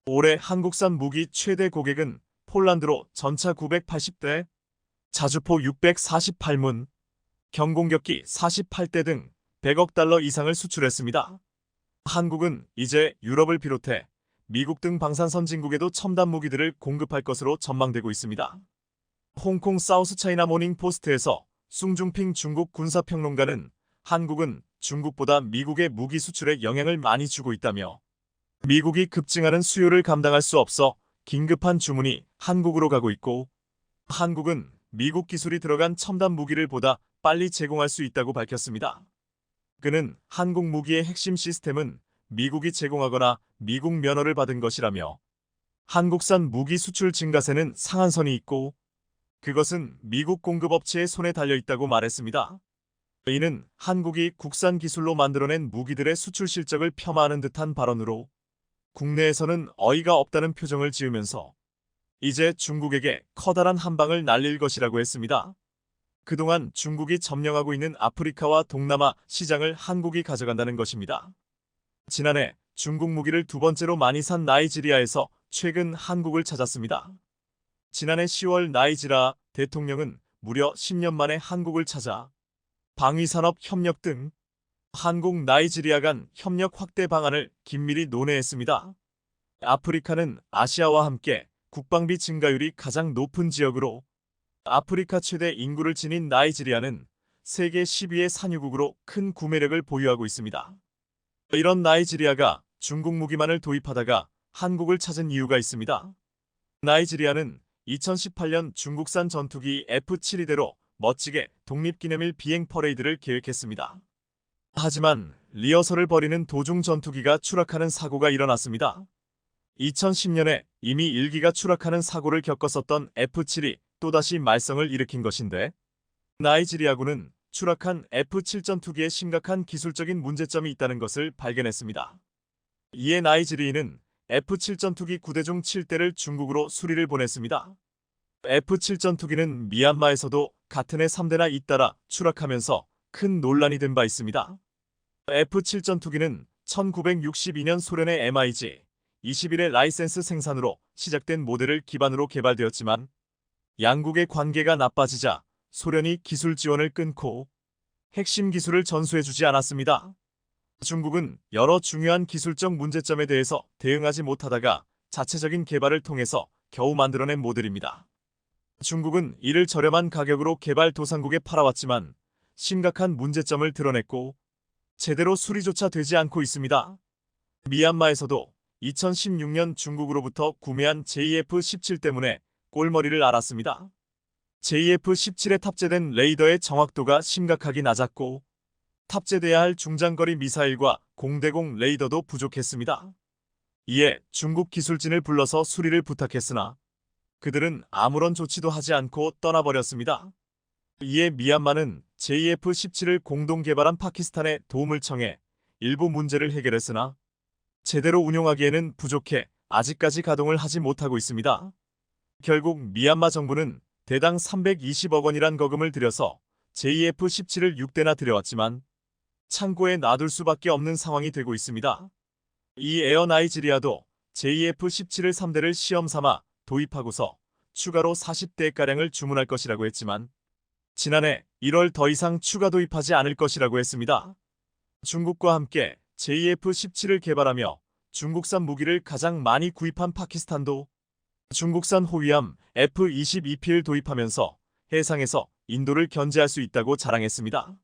올해 한국산 무기 최대 고객은 폴란드로 전차 980대, 자주포 648문, 경공격기 48대 등 100억 달러 이상을 수출했습니다. 한국은 이제 유럽을 비롯해 미국 등 방산 선진국에도 첨단 무기들을 공급할 것으로 전망되고 있습니다. 홍콩 사우스 차이나 모닝 포스트에서 숭중핑 중국 군사평론가는 한국은 중국보다 미국의 무기 수출에 영향을 많이 주고 있다며 미국이 급증하는 수요를 감당할 수 없어 긴급한 주문이 한국으로 가고 있고 한국은 미국 기술이 들어간 첨단 무기를 보다 빨리 제공할 수 있다고 밝혔습니다. 그는 한국 무기의 핵심 시스템은 미국이 제공하거나 미국 면허를 받은 것이라며 한국산 무기 수출 증가세는 상한선이 있고 그것은 미국 공급업체의 손에 달려있다고 말했습니다. 이는 한국이 국산 기술로 만들어낸 무기들의 수출 실적을 폄하하는 듯한 발언으로 국내에서는 어이가 없다는 표정을 지으면서 이제 중국에게 커다란 한방을 날릴 것이라고 했습니다. 그동안 중국이 점령하고 있는 아프리카와 동남아 시장을 한국이 가져간다는 것입니다. 지난해 중국 무기를 두 번째로 많이 산 나이지리아에서 최근 한국을 찾았습니다. 지난해 10월 나이지리아 대통령은 무려 10년 만에 한국을 찾아 방위산업 협력 등 한국 나이지리아 간 협력 확대 방안을 긴밀히 논의했습니다. 아프리카는 아시아와 함께 국방비 증가율이 가장 높은 지역으로 아프리카 최대 인구를 지닌 나이지리아는 세계 10위의 산유국으로 큰 구매력을 보유하고 있습니다. 이런 나이지리아가 중국 무기만을 도입하다가 한국을 찾은 이유가 있습니다. 나이지리아는 2018년 중국산 전투기 F-72대로 멋지게 독립기념일 비행 퍼레이드를 계획했습니다. 하지만 리허설을 벌이는 도중 전투기가 추락하는 사고가 일어났습니다. 2010년에 이미 1기가 추락하는 사고를 겪었었던 F-7이 또다시 말썽을 일으킨 것인데 나이지리아군은 추락한 F-7 전투기에 심각한 기술적인 문제점이 있다는 것을 발견했습니다. 이에 나이지리아는 F-7 전투기 9대 중 7대를 중국으로 수리를 보냈습니다. F-7 전투기는 미얀마에서도 같은 해 3대나 잇따라 추락하면서 큰 논란이 된 바 있습니다. F-7 전투기는 1962년 소련의 MiG-21의 라이센스 생산으로 시작된 모델을 기반으로 개발되었지만 양국의 관계가 나빠지자 소련이 기술 지원을 끊고 핵심 기술을 전수해주지 않았습니다. 중국은 여러 중요한 기술적 문제점에 대해서 대응하지 못하다가 자체적인 개발을 통해서 겨우 만들어낸 모델입니다. 중국은 이를 저렴한 가격으로 개발도상국에 팔아왔지만 심각한 문제점을 드러냈고 제대로 수리조차 되지 않고 있습니다. 미얀마에서도 2016년 중국으로부터 구매한 JF-17 때문에 꼴머리를 앓았습니다. JF-17에 탑재된 레이더의 정확도가 심각하게 낮았고 탑재돼야 할 중장거리 미사일과 공대공 레이더도 부족했습니다. 이에 중국 기술진을 불러서 수리를 부탁했으나 그들은 아무런 조치도 하지 않고 떠나버렸습니다. 이에 미얀마는 JF-17을 공동 개발한 파키스탄에 도움을 청해 일부 문제를 해결했으나 제대로 운용하기에는 부족해 아직까지 가동을 하지 못하고 있습니다. 결국 미얀마 정부는 대당 320억 원이란 거금을 들여서 JF-17을 6대나 들여왔지만 창고에 놔둘 수밖에 없는 상황이 되고 있습니다. 이 에어 나이지리아도 JF-17을 3대를 시험 삼아 도입하고서 추가로 40대가량을 주문할 것이라고 했지만 지난해 1월 더 이상 추가 도입하지 않을 것이라고 했습니다. 중국과 함께 JF-17을 개발하며 중국산 무기를 가장 많이 구입한 파키스탄도 중국산 호위함 F-22P를 도입하면서 해상에서 인도를 견제할 수 있다고 자랑했습니다.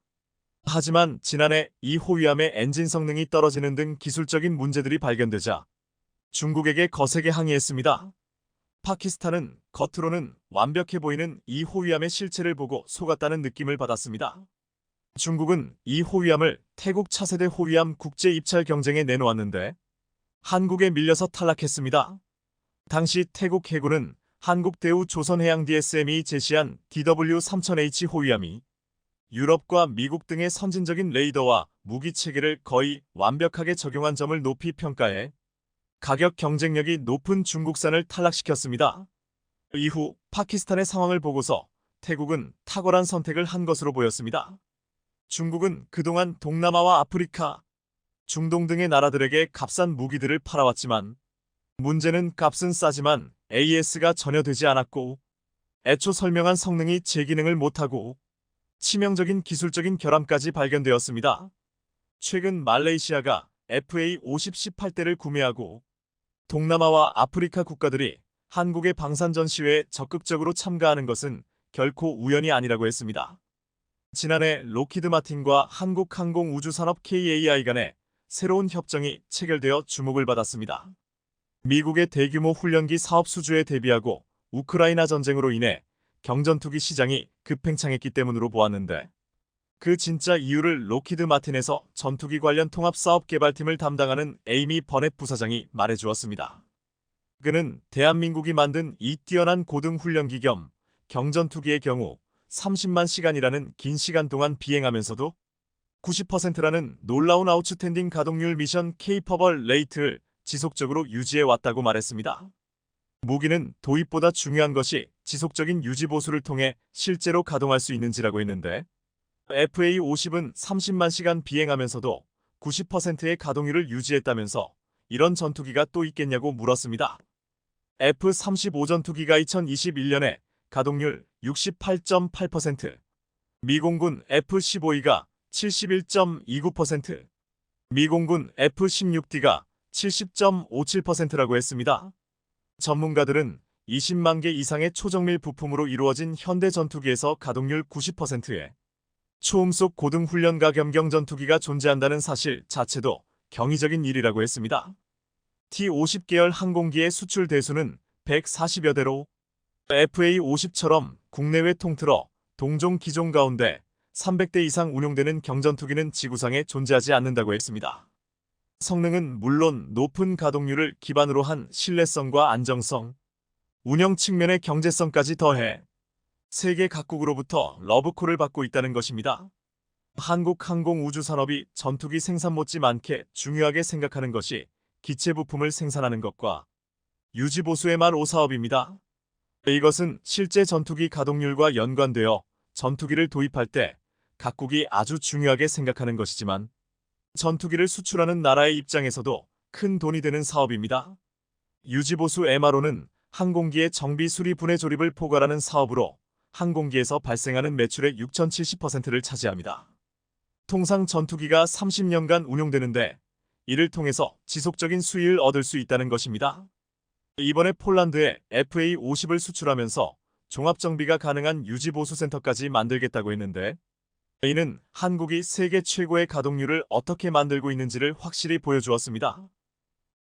하지만 지난해 이 호위함의 엔진 성능이 떨어지는 등 기술적인 문제들이 발견되자 중국에게 거세게 항의했습니다. 파키스탄은 겉으로는 완벽해 보이는 이 호위함의 실체를 보고 속았다는 느낌을 받았습니다. 중국은 이 호위함을 태국 차세대 호위함 국제 입찰 경쟁에 내놓았는데 한국에 밀려서 탈락했습니다. 당시 태국 해군은 한국대우 조선해양 DSM이 제시한 DW3000H 호위함이 유럽과 미국 등의 선진적인 레이더와 무기 체계를 거의 완벽하게 적용한 점을 높이 평가해 가격 경쟁력이 높은 중국산을 탈락시켰습니다. 이후 파키스탄의 상황을 보고서 태국은 탁월한 선택을 한 것으로 보였습니다. 중국은 그동안 동남아와 아프리카, 중동 등의 나라들에게 값싼 무기들을 팔아왔지만 문제는 값은 싸지만 AS가 전혀 되지 않았고 애초 설명한 성능이 제 기능을 못하고 치명적인 기술적인 결함까지 발견되었습니다. 최근 말레이시아가 FA-50-18대를 구매하고 동남아와 아프리카 국가들이 한국의 방산전시회에 적극적으로 참가하는 것은 결코 우연이 아니라고 했습니다. 지난해 로키드 마틴과 한국항공우주산업 KAI 간의 새로운 협정이 체결되어 주목을 받았습니다. 미국의 대규모 훈련기 사업 수주에 대비하고 우크라이나 전쟁으로 인해 경전투기 시장이 급팽창했기 때문으로 보았는데 그 진짜 이유를 로키드 마틴에서 전투기 관련 통합사업 개발팀을 담당하는 에이미 버넷 부사장이 말해주었습니다. 그는 대한민국이 만든 이 뛰어난 고등훈련기 겸 경전투기의 경우 30만 시간이라는 긴 시간 동안 비행하면서도 90%라는 놀라운 아웃스탠딩 가동률 미션 케이퍼벌 레이트를 지속적으로 유지해왔다고 말했습니다. 무기는 도입보다 중요한 것이 지속적인 유지보수를 통해 실제로 가동할 수 있는지라고 했는데 FA-50은 30만 시간 비행하면서도 90%의 가동률을 유지했다면서 이런 전투기가 또 있겠냐고 물었습니다. F-35 전투기가 2021년에 가동률 68.8%, 미공군 F-15E가 71.29%, 미공군 F-16D가 70.57%라고 했습니다. 전문가들은 20만 개 이상의 초정밀 부품으로 이루어진 현대 전투기에서 가동률 90%에 초음속 고등훈련가 겸경 전투기가 존재한다는 사실 자체도 경이적인 일이라고 했습니다. T-50 계열 항공기의 수출 대수는 140여 대로 FA-50처럼 국내외 통틀어 동종 기종 가운데 300대 이상 운용되는 경전투기는 지구상에 존재하지 않는다고 했습니다. 성능은 물론 높은 가동률을 기반으로 한 신뢰성과 안정성, 운영 측면의 경제성까지 더해 세계 각국으로부터 러브콜을 받고 있다는 것입니다. 한국항공우주산업이 전투기 생산 못지않게 중요하게 생각하는 것이 기체 부품을 생산하는 것과 유지보수의 말 5사업입니다. 이것은 실제 전투기 가동률과 연관되어 전투기를 도입할 때 각국이 아주 중요하게 생각하는 것이지만 전투기를 수출하는 나라의 입장에서도 큰 돈이 되는 사업입니다. 유지보수 MRO는 항공기의 정비 수리 분해 조립을 포괄하는 사업으로 항공기에서 발생하는 매출의 6,070%를 차지합니다. 통상 전투기가 30년간 운용되는데 이를 통해서 지속적인 수익을 얻을 수 있다는 것입니다. 이번에 폴란드에 FA50을 수출하면서 종합정비가 가능한 유지보수센터까지 만들겠다고 했는데 이는 한국이 세계 최고의 가동률을 어떻게 만들고 있는지를 확실히 보여주었습니다.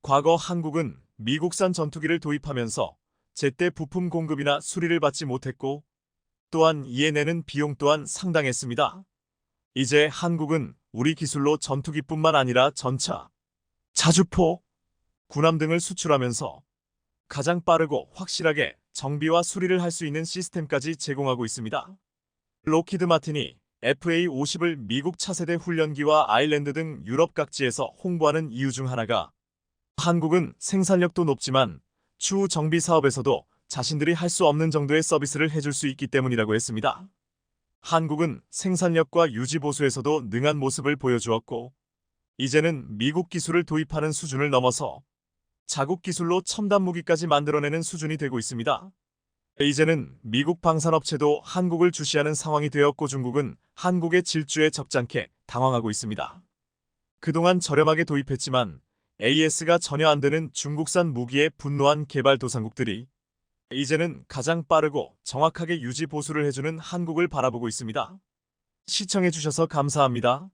과거 한국은 미국산 전투기를 도입하면서 제때 부품 공급이나 수리를 받지 못했고 또한 이에 내는 비용 또한 상당했습니다. 이제 한국은 우리 기술로 전투기뿐만 아니라 전차, 자주포, 군함 등을 수출하면서 가장 빠르고 확실하게 정비와 수리를 할 수 있는 시스템까지 제공하고 있습니다. 록히드 마틴이 FA50을 미국 차세대 훈련기와 아일랜드 등 유럽 각지에서 홍보하는 이유 중 하나가 한국은 생산력도 높지만 추후 정비 사업에서도 자신들이 할 수 없는 정도의 서비스를 해줄 수 있기 때문이라고 했습니다. 한국은 생산력과 유지 보수에서도 능한 모습을 보여주었고 이제는 미국 기술을 도입하는 수준을 넘어서 자국 기술로 첨단 무기까지 만들어내는 수준이 되고 있습니다. 이제는 미국 방산업체도 한국을 주시하는 상황이 되었고 중국은 한국의 질주에 적잖게 당황하고 있습니다. 그동안 저렴하게 도입했지만 AS가 전혀 안 되는 중국산 무기에 분노한 개발도상국들이 이제는 가장 빠르고 정확하게 유지 보수를 해주는 한국을 바라보고 있습니다. 시청해주셔서 감사합니다.